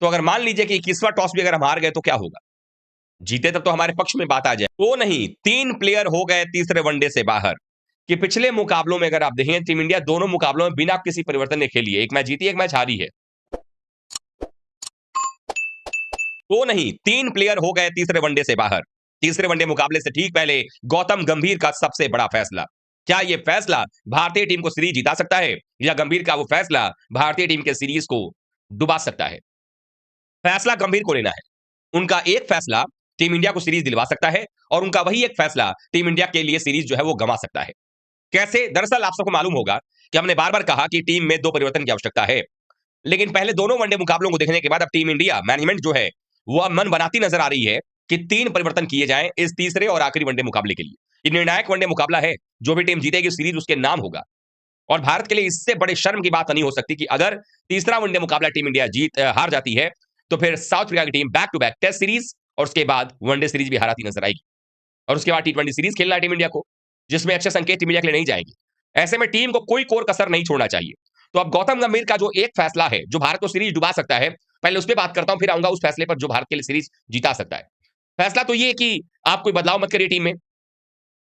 तो अगर मान लीजिए कि 21वां टॉस भी अगर हम हार गए तो क्या होगा? जीते तब तो हमारे पक्ष में बात आ जाए। वो नहीं, 3 प्लेयर हो गए तीसरे वनडे से बाहर। कि पिछले मुकाबलों में अगर आप देखें, टीम इंडिया दोनों मुकाबलों में बिना किसी परिवर्तन ने खेली है। एक मैच जीती, एक मैच हारी है। वो नहीं, 3 प्लेयर हो गए तीसरे वनडे से बाहर। तीसरे वनडे मुकाबले से ठीक पहले गौतम गंभीर का सबसे बड़ा फैसला। क्या यह फैसला भारतीय टीम को सीरीज जिता सकता है, या गंभीर का वो फैसला भारतीय टीम के सीरीज को डुबा सकता है? फैसला गंभीर को लेना है। उनका एक फैसला टीम इंडिया को सीरीज दिलवा सकता है, और उनका वही एक फैसला टीम इंडिया के लिए सीरीज जो है वो गंवा सकता है। कैसे? दरअसल आप सबको मालूम होगा कि हमने बार-बार कहा कि टीम में 2 परिवर्तन की आवश्यकता है। लेकिन पहले दोनों वनडे मुकाबलों को देखने के बाद अब टीम इंडिया मैनेजमेंट जो है, वो अब मन बनाती नजर आ रही है कि 3 परिवर्तन किए जाएं इस तीसरे और आखिरी वनडे मुकाबले के लिए। ये निर्णायक वनडे मुकाबला है, जो भी टीम जीतेगी सीरीज उसके नाम होगा। और भारत के लिए इससे बड़े शर्म की बात नहीं हो सकती कि अगर तीसरा वनडे मुकाबला टीम इंडिया हार जाती है, तो फिर साउथ अफ्रीका की team back to back test series और उसके बाद वनडे सीरीज भी हाराती नजर आएगी। और उसके बाद टी20 सीरीज खेलना है टीम इंडिया को, जिसमें अच्छे संकेत टीम इंडिया के लिए नहीं जाएंगे। ऐसे में टीम को कोई कोर कसर नहीं छोड़ना चाहिए। तो अब गौतम गंभीर का जो एक फैसला है, जो भारत को सीरीज डुबा सकता है, पहले उस पर बात करता हूं, फिर आऊंगा उस फैसले पर जो भारत के लिए सीरीज जिता सकता है। फैसला तो ये है कि आप कोई बदलाव मत करिए टीम में,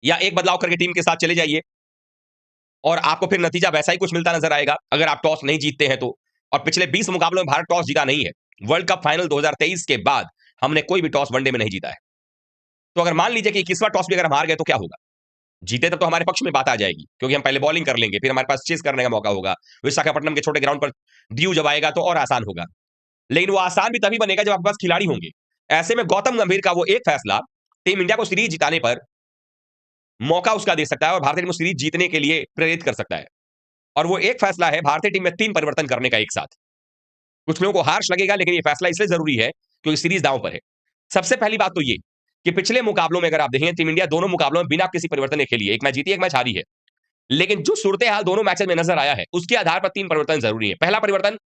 या एक बदलाव करके टीम के साथ चले जाइए, और आपको फिर नतीजा वैसा ही कुछ मिलता नजर आएगा अगर आप टॉस नहीं जीतते हैं तो। और पिछले 20 मुकाबलों में भारत टॉस जीता नहीं है। वर्ल्ड कप फाइनल 2023 के बाद हमने कोई भी टॉस वनडे में नहीं जीता है। तो अगर मान लीजिए कि 21वां टॉस भी अगर हम हार गए तो क्या होगा? जीते तब तो हमारे पक्ष में बात आ जाएगी, क्योंकि हम पहले बॉलिंग कर लेंगे, फिर हमारे पास चेस करने का मौका होगा। विशाखापट्टनम के छोटे ग्राउंड पर ड्यू जब आएगा तो और आसान होगा। लेकिन वो आसान भी तभी बनेगा जब आपके पास खिलाड़ी होंगे। ऐसे में गौतम गंभीर का वो एक फैसला टीम इंडिया को सीरीज जिताने पर मौका उसका दे सकता है, और भारतीय टीम को सीरीज जीतने के लिए प्रेरित कर सकता है। और वो एक फैसला है भारतीय टीम में 3 परिवर्तन करने का एक साथ। कुछ लोगों को हार्श लगेगा, लेकिन ये फैसला इसलिए जरूरी है क्योंकि सीरीज दांव पर है। सबसे पहली बात तो ये कि पिछले मुकाबलों में अगर आप देखें, टीम इंडिया दोनों मुकाबलों में बिना किसी परिवर्तन ने खेली है। एक मैच जीती, एक मैच हारी है। लेकिन जो सूरत हाल दोनों मैचेस में नजर आया है, उसके आधार पर 3 परिवर्तन जरूरी है। पहला परिवर्तन,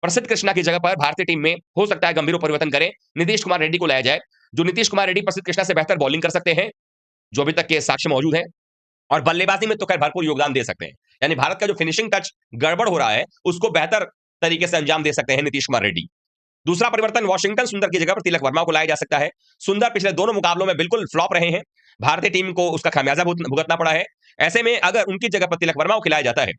प्रसिद्ध कृष्णा की जगह पर भारतीय टीम में हो सकता है गंभीर परिवर्तन करें, नीतीश कुमार रेड्डी को लाया जाए। जो नीतीश कुमार रेड्डी प्रसिद्ध कृष्णा से बेहतर बॉलिंग कर सकते हैं, जो अभी तक के साक्ष्य मौजूद हैं, और बल्लेबाजी में तो खैर भरपूर योगदान दे सकते हैं। यानी भारत का जो फिनिशिंग टच गड़बड़ हो रहा है, उसको बेहतर तरीके से अंजाम दे सकते हैं नीतीश कुमार रेड्डी। दूसरा परिवर्तन, वॉशिंगटन सुंदर की जगह पर तिलक वर्मा को लाया जा सकता है। सुंदर पिछले दोनों मुकाबलों में बिल्कुल फ्लॉप रहे हैं, भारतीय टीम को उसका खामियाजा भुगतना पड़ा है। ऐसे में अगर उनकी जगह पर तिलक वर्मा को खिलाया जाता है,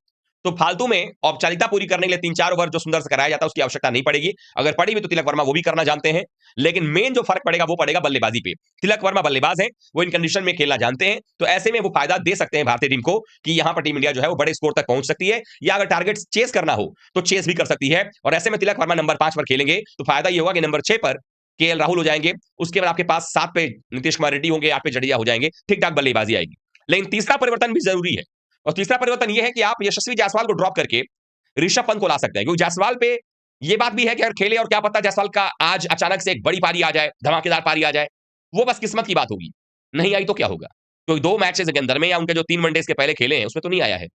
तो फालतू में औपचारिकता पूरी करने के लिए 3-4 ओवर जो सुंदर से कराया जाता है, उसकी आवश्यकता नहीं पड़ेगी। अगर पड़ी भी तो तिलक वर्मा वो भी करना जानते हैं। लेकिन मेन जो फर्क पड़ेगा वो पड़ेगा बल्लेबाजी पे। तिलक वर्मा बल्लेबाज हैं, वो इन कंडीशन में खेलना जानते हैं, तो ऐसे में वो फायदा दे सकते हैं भारतीय टीम को कि यहां पर टीम इंडिया जो है वो बड़े स्कोर तक पहुंच सकती है, या अगर टारगेट चेस करना हो तो चेस भी कर सकती है। और ऐसे में तिलक वर्मा नंबर 5 पर खेलेंगे तो फायदा ये होगा कि नंबर 6 पर केएल राहुल हो जाएंगे। उसके बाद आपके पास 7 पे नीतीश कुमार रेड्डी होंगे, 8 पे जडेजा हो जाएंगे। ठीक ठाक बल्लेबाजी आएगी। लेकिन तीसरा परिवर्तन भी जरूरी है, और तीसरा परिवर्तन यह है कि आप यशस्वी जायसवाल को ड्रॉप करके ऋषभ पंत को ला सकते हैं। क्योंकि जायसवाल पे ये बात भी है कि अगर खेले, और क्या पता जायसवाल का आज अचानक से एक बड़ी पारी आ जाए, धमाकेदार पारी आ जाए, वो बस किस्मत की बात होगी। नहीं आई तो क्या होगा? क्योंकि 2 मैचेस के अंदर में, या उनके जो 3 वनडेज के पहले खेले हैं उसमें तो नहीं आया है,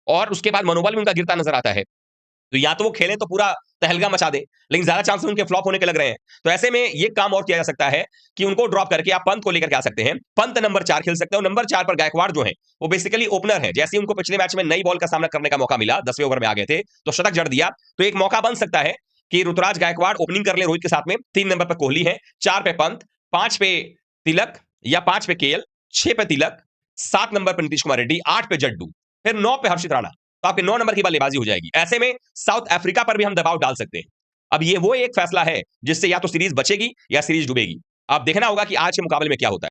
और उसके बाद मनोबल भी उनका गिरता नजर आता है। तो या तो वो खेलें तो पूरा तहलका मचा दें, लेकिन ज्यादा चांसेस उनके फ्लॉप होने के लग रहे हैं। तो ऐसे में ये काम और किया जा सकता है कि उनको ड्रॉप करके आप पंत को लेकर के आ सकते हैं। पंत नंबर 4 खेल सकते हैं, और नंबर 4 पर गायकवाड़ जो है वो बेसिकली ओपनर है। जैसे ही उनको पिछले मैच में नई बॉल का सामना करने का मौका मिला, 10वें ओवर में आ गए थे तो शतक जड़ दिया, तो एक मौका बन सकता है कि ऋतुराज गायकवाड़ ओपनिंग कर ले रोहित के साथ में। 3 नंबर पर कोहली है, 4 पे पंत, 5 पे तिलक या 5 पे केएल, 6 पे तिलक, 7 नंबर पर नीतीश कुमार रेड्डी, 8 पे जड्डू, फिर 9 पे हर्षित राणा। तो आपके 9 नंबर की बल्लेबाजी हो जाएगी। ऐसे में साउथ अफ्रीका पर भी हम दबाव डाल सकते हैं। अब ये वो एक फैसला है जिससे या तो सीरीज बचेगी या सीरीज डूबेगी। अब देखना होगा कि आज के मुकाबले में क्या होता है।